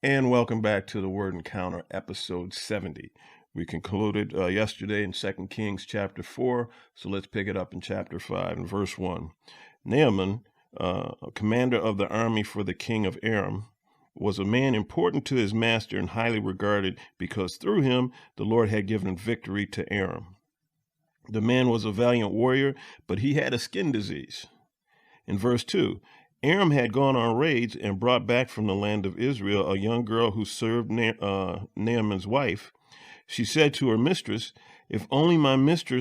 And welcome back to the Word Encounter, episode 70. We concluded yesterday in 2 Kings chapter 4, so let's pick it up in chapter 5 and verse 1. Naaman, commander of the army for the king of Aram, was a man important to his master and highly regarded because through him the Lord had given victory to Aram. The man was a valiant warrior, but he had a skin disease. In verse 2, Aram had gone on raids and brought back from the land of Israel a young girl who served Naaman's wife. She said to her mistress, if only my master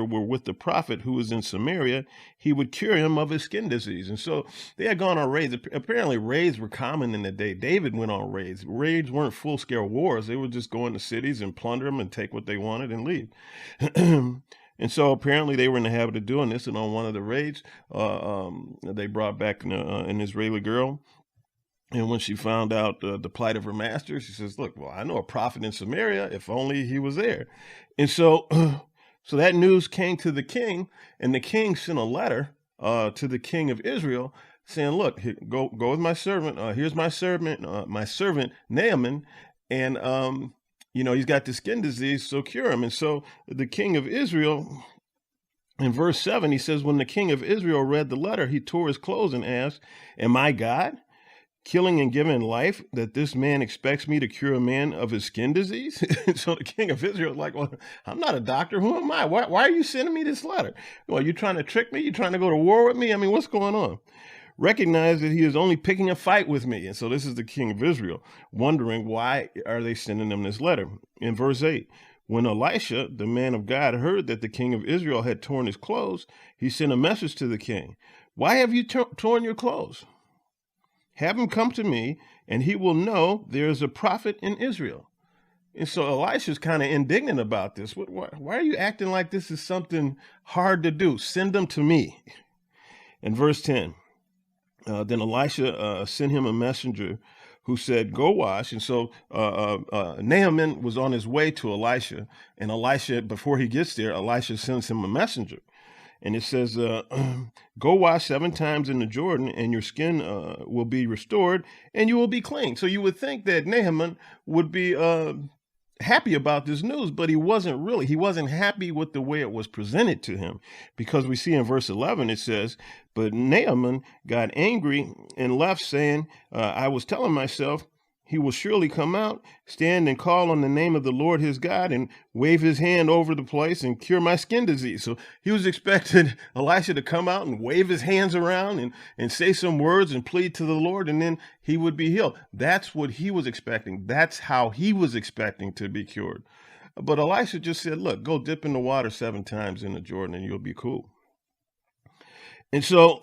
were with the prophet who is in Samaria, he would cure him of his skin disease. And so they had gone on raids. Apparently raids were common in the day. David went on raids. Raids weren't full-scale wars. They would just go into cities and plunder them and take what they wanted and leave. And so apparently they were in the habit of doing this. And on one of the raids, they brought back an Israeli girl. And when she found out the plight of her master, she says, look, well, I know a prophet in Samaria, if only he was there. And so so that news came to the king, and the king sent a letter to the king of Israel saying, look, go with my servant. Here's my servant Naaman. And, he's got the skin disease, so cure him. And so the king of Israel, in verse 7, he says, when the king of Israel read the letter, he tore his clothes and asked, am I God, killing and giving life, that this man expects me to cure a man of his skin disease? So the king of Israel is like, well, I'm not a doctor. Who am I? Why are you sending me this letter? Well, you trying to trick me? You trying to go to war with me? I mean, what's going on? Recognize that he is only picking a fight with me. And so this is the king of Israel wondering, why are they sending him this letter? In verse 8, when Elisha, the man of God, heard that the king of Israel had torn his clothes, he sent a message to the king. Why have you torn your clothes? Have him come to me, and he will know there is a prophet in Israel. And so Elisha's kind of indignant about this. Why are you acting like this is something hard to do? Send them to me. In verse 10, then Elisha sent him a messenger who said, go wash. And so Naaman was on his way to Elisha. And Elisha, before he gets there, Elisha sends him a messenger. And it says, go wash 7 times in the Jordan, and your skin will be restored, and you will be clean. So you would think that Naaman would be happy about this news, but he wasn't really. He wasn't happy with the way it was presented to him, because we see in verse 11, it says, but Naaman got angry and left, saying, I was telling myself, he will surely come out, stand and call on the name of the Lord his God, and wave his hand over the place and cure my skin disease. So he was expecting Elisha to come out and wave his hands around and say some words and plead to the Lord, and then he would be healed. That's what he was expecting. That's how he was expecting to be cured. But Elisha just said, look, go dip in the water 7 times in the Jordan and you'll be cool. And so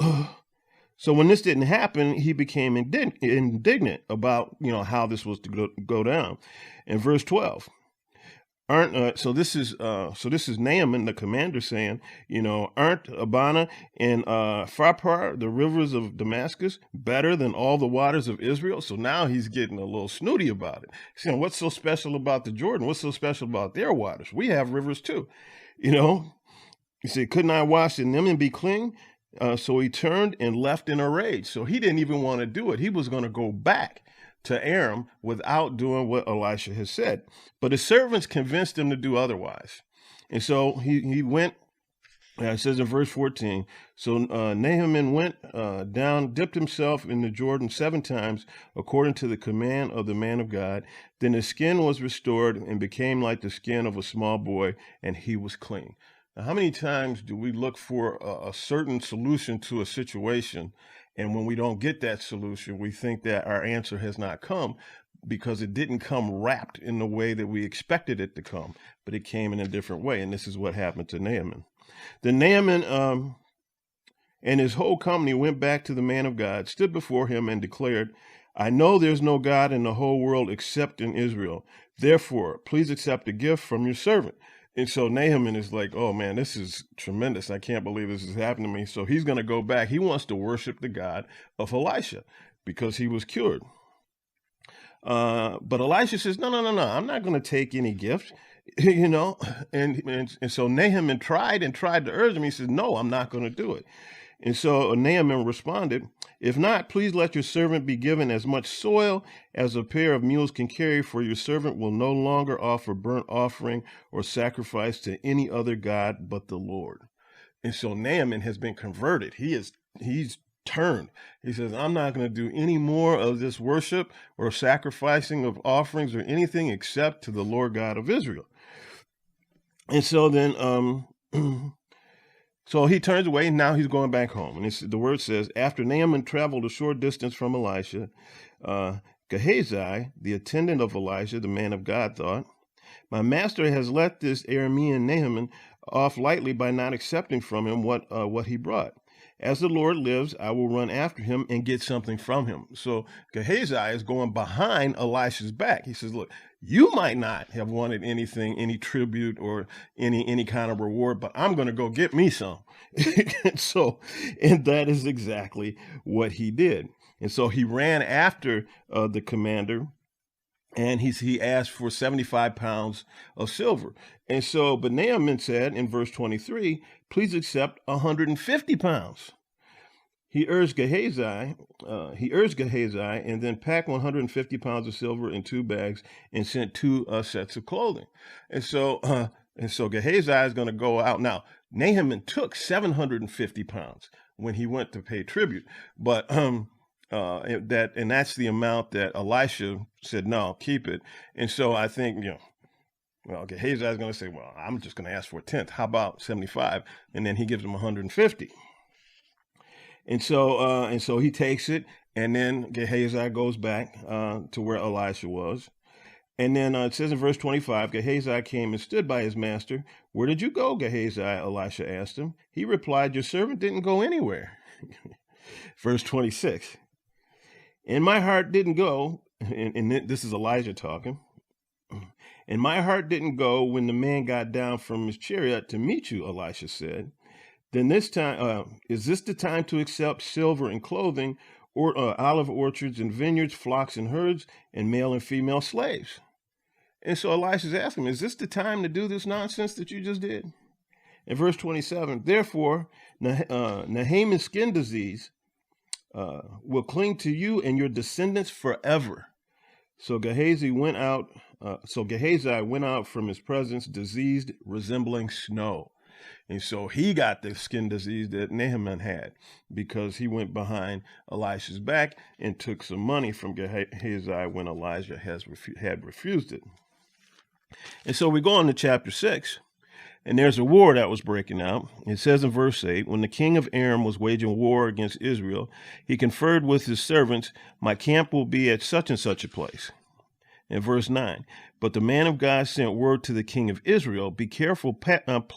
when this didn't happen, he became indignant about, how this was to go down. In verse 12, so this is Naaman, the commander, saying, aren't Abana and Pharpar, the rivers of Damascus, better than all the waters of Israel? So now he's getting a little snooty about it. He's saying, what's so special about the Jordan? What's so special about their waters? We have rivers too. He said, couldn't I wash in them and be clean? So he turned and left in a rage. So he didn't even want to do it. He was going to go back to Aram without doing what Elisha has said. But his servants convinced him to do otherwise. And so he went, it says in verse 14, so Naaman went down, dipped himself in the Jordan 7 times, according to the command of the man of God. Then his skin was restored and became like the skin of a small boy, and he was clean. Now, how many times do we look for a certain solution to a situation, and when we don't get that solution, we think that our answer has not come because it didn't come wrapped in the way that we expected it to come, but it came in a different way, and this is what happened to Naaman. Then Naaman and his whole company went back to the man of God, stood before him, and declared, I know there's no God in the whole world except in Israel. Therefore, please accept a gift from your servant. And so Naaman is like, oh man, this is tremendous. I can't believe this is happening to me. So he's going to go back. He wants to worship the God of Elisha because he was cured. But Elisha says, no, I'm not going to take any gift, and so Naaman tried to urge him. He says, no, I'm not going to do it. And so Naaman responded, If not, please let your servant be given as much soil as a pair of mules can carry, for your servant will no longer offer burnt offering or sacrifice to any other god but the Lord. And so Naaman has been converted. He's turned. He says, I'm not going to do any more of this worship or sacrificing of offerings or anything except to the Lord God of Israel. And so then, so he turns away, and now he's going back home. And the word says, after Naaman traveled a short distance from Elisha, Gehazi, the attendant of Elisha, the man of God, thought, my master has let this Aramean Naaman off lightly by not accepting from him what he brought. As the Lord lives, I will run after him and get something from him. So Gehazi is going behind Elisha's back. He says, look, you might not have wanted anything, any tribute or any kind of reward, but I'm going to go get me some. And that is exactly what he did. And so he ran after the commander, and he asked for 75 pounds of silver. And so, but Naaman said in verse 23, please accept 150 pounds. He urged Gehazi, and then packed 150 pounds of silver in 2 bags and sent 2 sets of clothing. And so Gehazi is going to go out. Now, Naaman took 750 pounds when he went to pay tribute, but that's the amount that Elisha said, no, keep it. And so I think, well, Gehazi is going to say, well, I'm just going to ask for a tenth. How about 75? And then he gives him 150. And so he takes it, and then Gehazi goes back to where Elisha was. And then it says in verse 25, Gehazi came and stood by his master. Where did you go, Gehazi? Elisha asked him. He replied, your servant didn't go anywhere. Verse 26. And my heart didn't go, and this is Elijah talking, and my heart didn't go when the man got down from his chariot to meet you, Elisha said. Then this time, is this the time to accept silver and clothing, or olive orchards and vineyards, flocks and herds, and male and female slaves? And so Elisha's asking him, is this the time to do this nonsense that you just did? In verse 27, therefore, Naaman's skin disease will cling to you and your descendants forever. So Gehazi went out from his presence, diseased, resembling snow. And so he got the skin disease that Naaman had because he went behind Elisha's back and took some money from Gehazi when Elijah had refused it. And so we go on to chapter 6, and there's a war that was breaking out. It says in verse 8, when the king of Aram was waging war against Israel, he conferred with his servants, my camp will be at such and such a place. In verse 9, but the man of God sent word to the king of Israel, be careful passing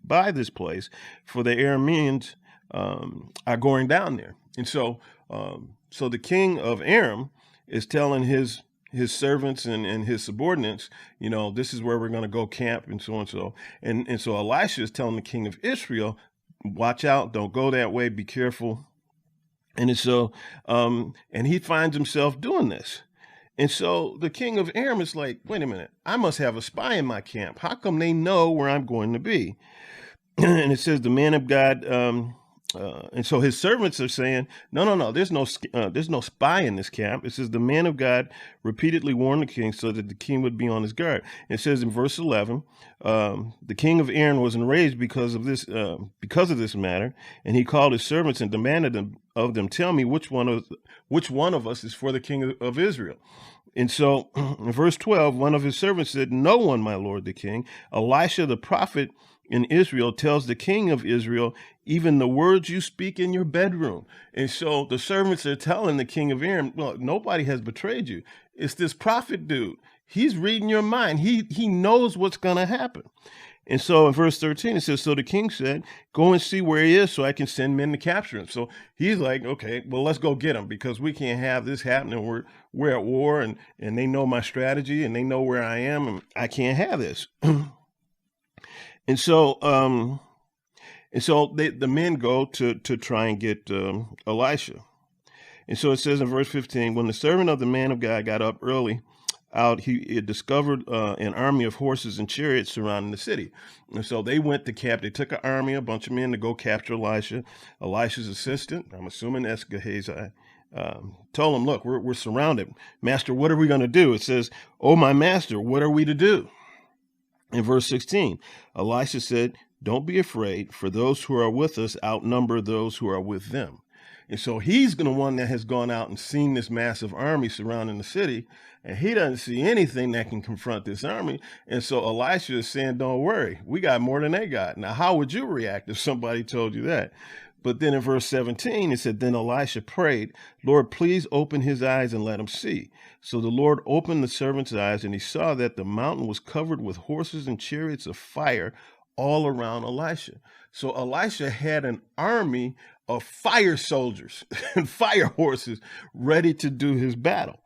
by this place, for the Arameans are going down there. And so the king of Aram is telling his servants and his subordinates, this is where we're going to go camp and so and so. And so Elisha is telling the king of Israel, watch out, don't go that way, be careful. And so, and he finds himself doing this. And so the king of Aram is like, wait a minute, I must have a spy in my camp. How come they know where I'm going to be? And it says the man of God, and so his servants are saying, no, there's no spy in this camp. It says the man of God repeatedly warned the king so that the king would be on his guard. It says in verse 11, the king of Aram was enraged because of this matter, and he called his servants and demanded of them, tell me which one of us is for the king of Israel. And so in verse 12, one of his servants said, no one, my lord the king. Elisha the prophet in Israel tells the king of Israel, even the words you speak in your bedroom. And so the servants are telling the king of Aram, well, nobody has betrayed you. It's this prophet dude. He's reading your mind. He knows what's going to happen. And so in verse 13, it says, so the king said, go and see where he is so I can send men to capture him. So he's like, okay, well, let's go get him because we can't have this happening. We're at war and they know my strategy and they know where I am and I can't have this. And so the men go to try and get Elisha. And so it says in verse 15, when the servant of the man of God got up early out, he had discovered an army of horses and chariots surrounding the city. And so they went to they took an army, a bunch of men, to go capture Elisha. Elisha's assistant, I'm assuming that's Gehazi, told him, look, we're surrounded. Master, what are we going to do? It says, oh, my master, what are we to do? In verse 16, Elisha said, don't be afraid, for those who are with us outnumber those who are with them. And so he's the one that has gone out and seen this massive army surrounding the city, and he doesn't see anything that can confront this army. And so Elisha is saying, don't worry, we got more than they got. Now, how would you react if somebody told you that? But then in verse 17, it said, then Elisha prayed, Lord, please open his eyes and let him see. So the Lord opened the servant's eyes, and he saw that the mountain was covered with horses and chariots of fire all around Elisha. So Elisha had an army of fire soldiers and fire horses ready to do his battle.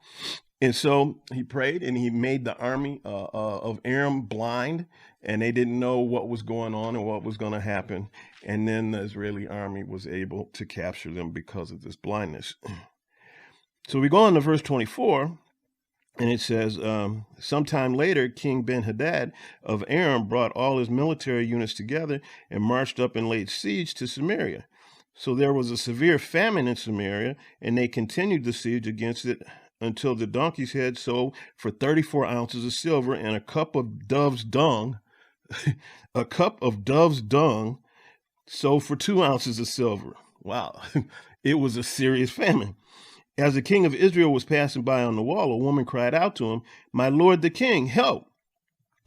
And so he prayed, and he made the army of Aram blind, and they didn't know what was going on and what was going to happen. And then the Israeli army was able to capture them because of this blindness. So we go on to verse 24, and it says, sometime later, King Ben-Hadad of Aram brought all his military units together and marched up and laid siege to Samaria. So there was a severe famine in Samaria, and they continued the siege against it until the donkey's head sold for 34 ounces of silver, and a cup of dove's dung, a cup of dove's dung sold for 2 ounces of silver. Wow, it was a serious famine. As the king of Israel was passing by on the wall, a woman cried out to him, my lord the king, help.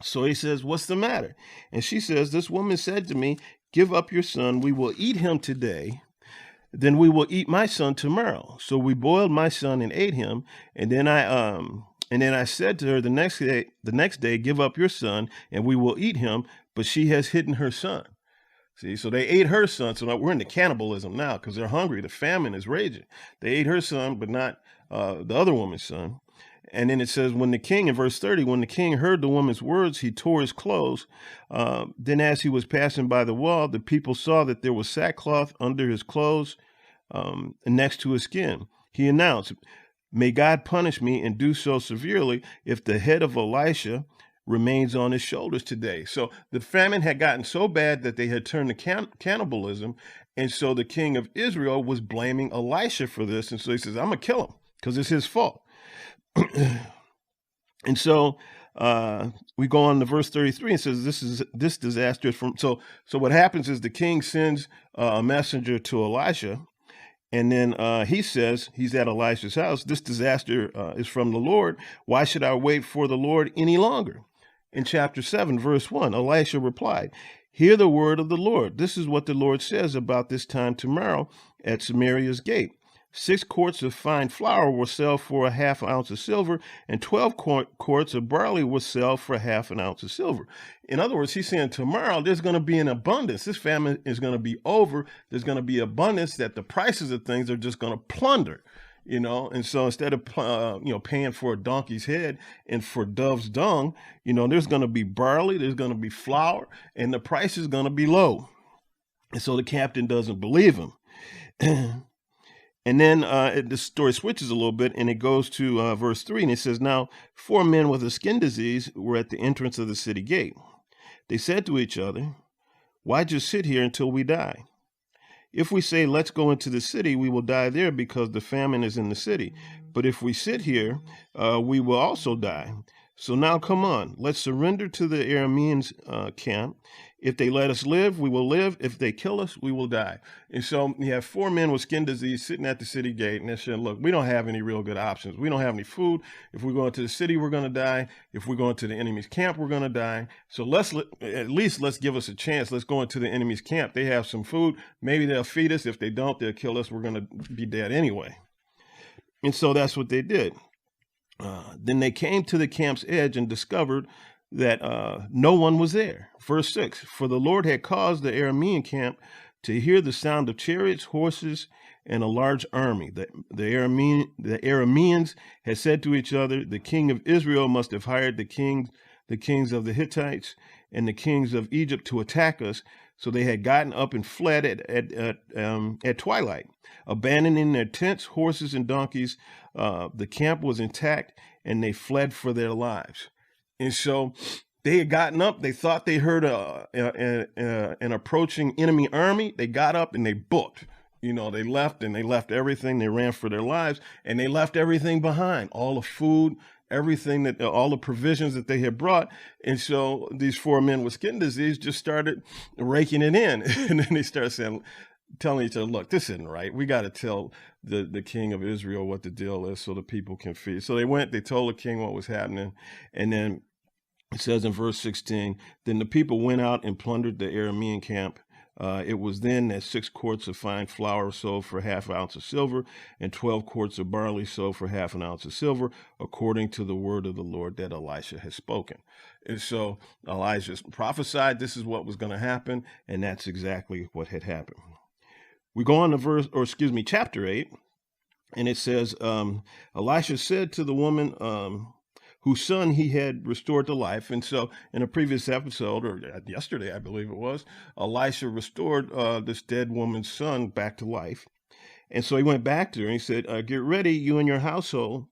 So he says, what's the matter? And she says, this woman said to me, give up your son, we will eat him today, then we will eat my son tomorrow. So we boiled my son and ate him, and then I said to her the next day, give up your son, and we will eat him, but she has hidden her son. See, so they ate her son. So now we're into cannibalism now because they're hungry. The famine is raging. They ate her son, but not the other woman's son. And then it says, when the king, in verse 30, when the king heard the woman's words, he tore his clothes. Then as he was passing by the wall, the people saw that there was sackcloth under his clothes next to his skin. He announced, may God punish me and do so severely if the head of Elisha remains on his shoulders today. So the famine had gotten so bad that they had turned to cannibalism. And so the king of Israel was blaming Elisha for this. And so he says, I'm going to kill him because it's his fault. And so we go on to verse 33 and says, this disaster is from, so what happens is the king sends a messenger to Elisha, and then he says, he's at Elisha's house, this disaster is from the Lord. Why should I wait for the Lord any longer? In chapter 7, verse 1, Elisha replied, hear the word of the Lord. This is what the Lord says about this time tomorrow at Samaria's gate. 6 quarts of fine flour will sell for a half ounce of silver, and 12 quarts of barley will sell for half an ounce of silver. In other words, he's saying tomorrow there's going to be an abundance. This famine is going to be over. There's going to be abundance that the prices of things are just going to plunder, you know. And so instead of, paying for a donkey's head and for dove's dung, there's going to be barley, there's going to be flour, and the price is going to be low. And so the captain doesn't believe him. And then the story switches a little bit, and it goes to verse 3, and it says, now 4 men with a skin disease were at the entrance of the city gate. They said to each other, why just sit here until we die? If we say, let's go into the city, we will die there because the famine is in the city. But if we sit here, we will also die. So now come on, let's surrender to the Arameans' camp. If they let us live, we will live. If they kill us, we will die. And so you have 4 men with skin disease sitting at the city gate, and they said, look, we don't have any real good options. We don't have any food. If we go into the city, we're going to die. If we go into the enemy's camp, we're going to die. So let's give us a chance. Let's go into the enemy's camp. They have some food. Maybe they'll feed us. If they don't, they'll kill us. We're going to be dead anyway. And so that's what they did. Then they came to the camp's edge and discovered that no one was there. Verse 6, for the Lord had caused the Aramean camp to hear the sound of chariots, horses, and a large army. The Arameans had said to each other, the king of Israel must have hired the kings of the Hittites and the kings of Egypt to attack us. So they had gotten up and fled at twilight, abandoning their tents, horses, and donkeys. The camp was intact, and they fled for their lives. And so they had gotten up. They thought they heard an approaching enemy army. They got up and they booked. They left, and they left everything. They ran for their lives, and they left everything behind, all the food, everything, all the provisions that they had brought. And so these 4 men with skin disease just started raking it in. And then they started telling each other, look, this isn't right. We got to tell the king of Israel what the deal is so the people can feed. So they told the king what was happening. And then it says in verse 16, then the people went out and plundered the Aramean camp. It was then that 6 quarts of fine flour sold for half an ounce of silver, and 12 quarts of barley sold for half an ounce of silver, according to the word of the Lord that Elisha had spoken. And so Elijah prophesied this is what was going to happen, and that's exactly what had happened. We go on to chapter 8, and it says, Elisha said to the woman, whose son he had restored to life. And so in a previous episode, or yesterday, I believe it was, Elisha restored this dead woman's son back to life. And so he went back to her and he said, get ready, you and your household,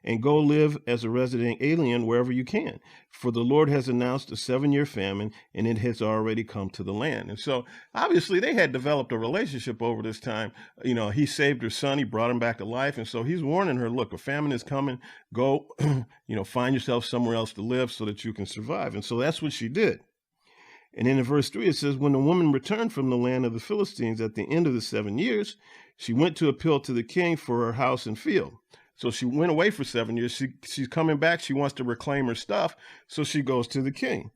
and go live as a resident alien wherever you can. For the Lord has announced a 7-year famine, and it has already come to the land. And so obviously they had developed a relationship over this time. He saved her son. He brought him back to life. And so he's warning her, look, a famine is coming. Go, find yourself somewhere else to live so that you can survive. And so that's what she did. And then in verse 3, it says, when the woman returned from the land of the Philistines at the end of the 7 years, she went to appeal to the king for her house and field. So she went away for 7 years. She's coming back. She wants to reclaim her stuff. So she goes to the king.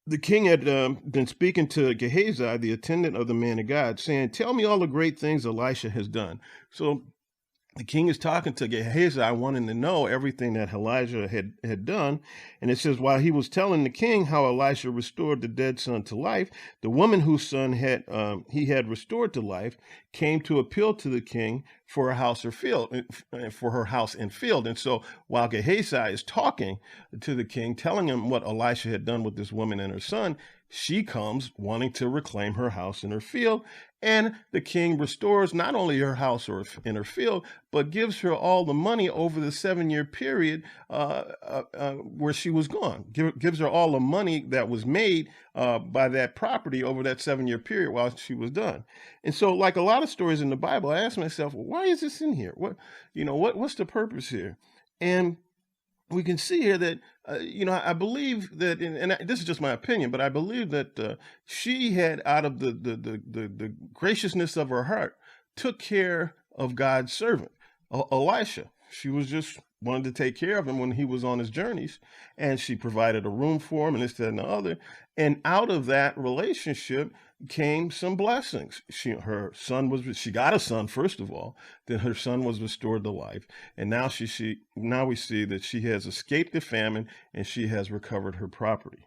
The king had been speaking to Gehazi, the attendant of the man of God, saying, tell me all the great things Elisha has done. So the king is talking to Gehazi, wanting to know everything that Elijah had done. And it says, while he was telling the king how Elisha restored the dead son to life, the woman whose son he had restored to life came to appeal to the king for her house and field. And so while Gehazi is talking to the king, telling him what Elisha had done with this woman and her son, she comes wanting to reclaim her house and her field. And the king restores not only her house and her field, but gives her all the money over the 7-year period where she was gone. Gives her all the money that was made by that property over that 7-year period while she was done. And so, like a lot of stories in the Bible, I ask myself, well, why is this in here? What's the purpose here? And we can see here that, I believe that, and this is just my opinion, but I believe that she had, out of the graciousness of her heart, took care of God's servant, Elisha. She was just wanted to take care of him when he was on his journeys, and she provided a room for him and this, that, and the other. And out of that relationship came some blessings. She got a son, first of all, then her son was restored to life. And now now we see that she has escaped the famine and she has recovered her property.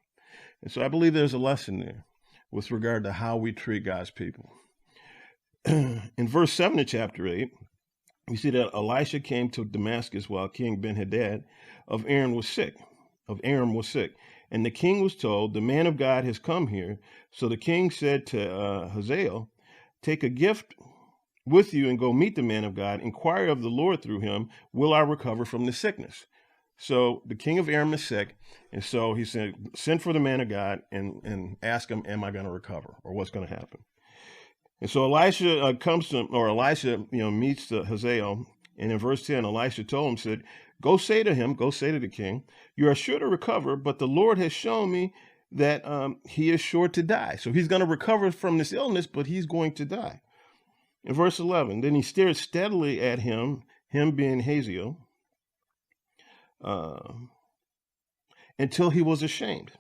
And so I believe there's a lesson there with regard to how we treat God's people. In verse 7 of chapter 8, we see that Elisha came to Damascus while King Ben-Hadad of Aram was sick. And the king was told, the man of God has come here. So the king said to Hazael, take a gift with you and go meet the man of God. Inquire of the Lord through him, will I recover from the sickness? So the king of Aram is sick. And so he said, send for the man of God and ask him, am I going to recover, or what's going to happen? And so Elisha meets Hazael. And in verse 10, Elisha told him, said, go say to the king, you are sure to recover, but the Lord has shown me that he is sure to die. So he's going to recover from this illness, but he's going to die. In verse 11, then he stared steadily at him being Hazael, until he was ashamed.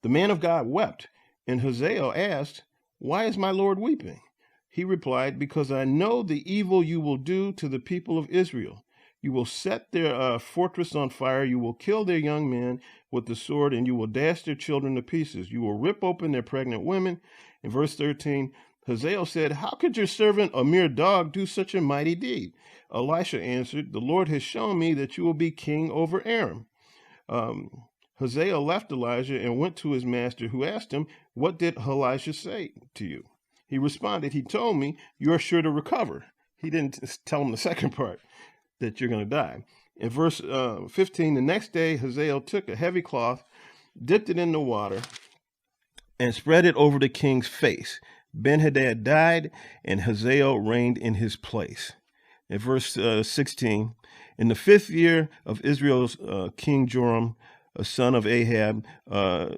The man of God wept, and Hazael asked, why is my Lord weeping? He replied, because I know the evil you will do to the people of Israel. You will set their fortress on fire. You will kill their young men with the sword, and you will dash their children to pieces. You will rip open their pregnant women. In verse 13, Hazael said, how could your servant, a mere dog, do such a mighty deed? Elisha answered, the Lord has shown me that you will be king over Aram. Hazael left Elijah and went to his master, who asked him, what did Elisha say to you? He responded, he told me, you're sure to recover. He didn't tell him the second part, that you're going to die. In verse 15, the next day, Hazael took a heavy cloth, dipped it in the water, and spread it over the king's face. Ben-Hadad died, and Hazael reigned in his place. In verse 16, in the 5th year of Israel's King Joram, a son of Ahab,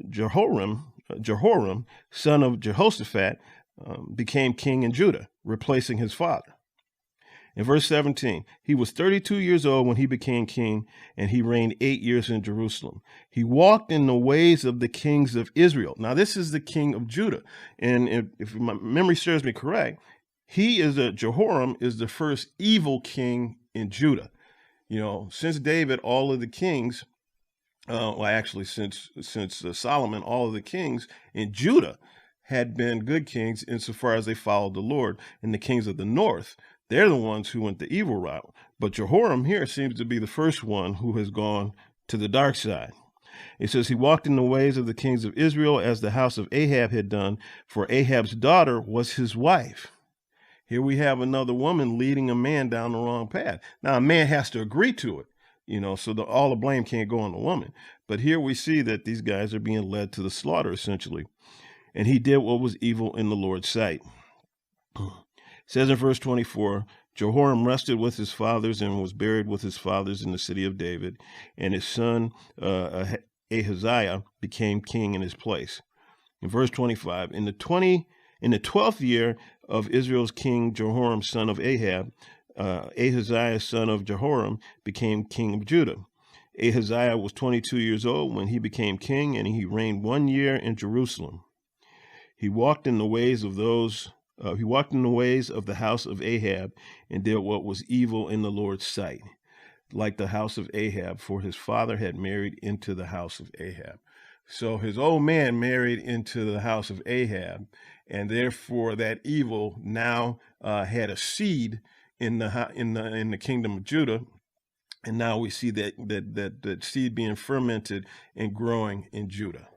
Jehoram, son of Jehoshaphat, became king in Judah, replacing his father. In verse 17, he was 32 years old when he became king, and he reigned 8 years in Jerusalem. He walked in the ways of the kings of Israel. Now, this is the king of Judah. And if my memory serves me correct, Jehoram is the first evil king in Judah. You know, since David, all of the kings, since Solomon, all of the kings in Judah had been good kings insofar as they followed the Lord. And the kings of the north, they're the ones who went the evil route. But Jehoram here seems to be the first one who has gone to the dark side. It says he walked in the ways of the kings of Israel as the house of Ahab had done, for Ahab's daughter was his wife. Here we have another woman leading a man down the wrong path. Now, a man has to agree to it, you know, so all the blame can't go on the woman. But here we see that these guys are being led to the slaughter, essentially. And he did what was evil in the Lord's sight. It says in verse 24, Jehoram rested with his fathers and was buried with his fathers in the city of David, and his son Ahaziah became king in his place. In verse 25, in the 12th year of Israel's king Jehoram, son of Ahab, Ahaziah, son of Jehoram, became king of Judah. Ahaziah was 22 years old when he became king, and he reigned 1 year in Jerusalem. He walked in the ways of the house of Ahab and did what was evil in the Lord's sight, like the house of Ahab, for his father had married into the house of Ahab. So his old man married into the house of Ahab, and therefore that evil now had a seed in the kingdom of Judah. And now we see that seed being fermented and growing in Judah.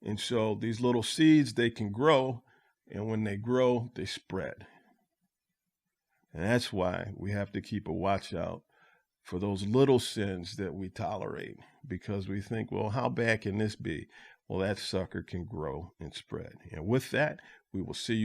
And so these little seeds, they can grow, and when they grow, they spread. And that's why we have to keep a watch out for those little sins that we tolerate, because we think, well, how bad can this be? Well, that sucker can grow and spread. And with that, we will see you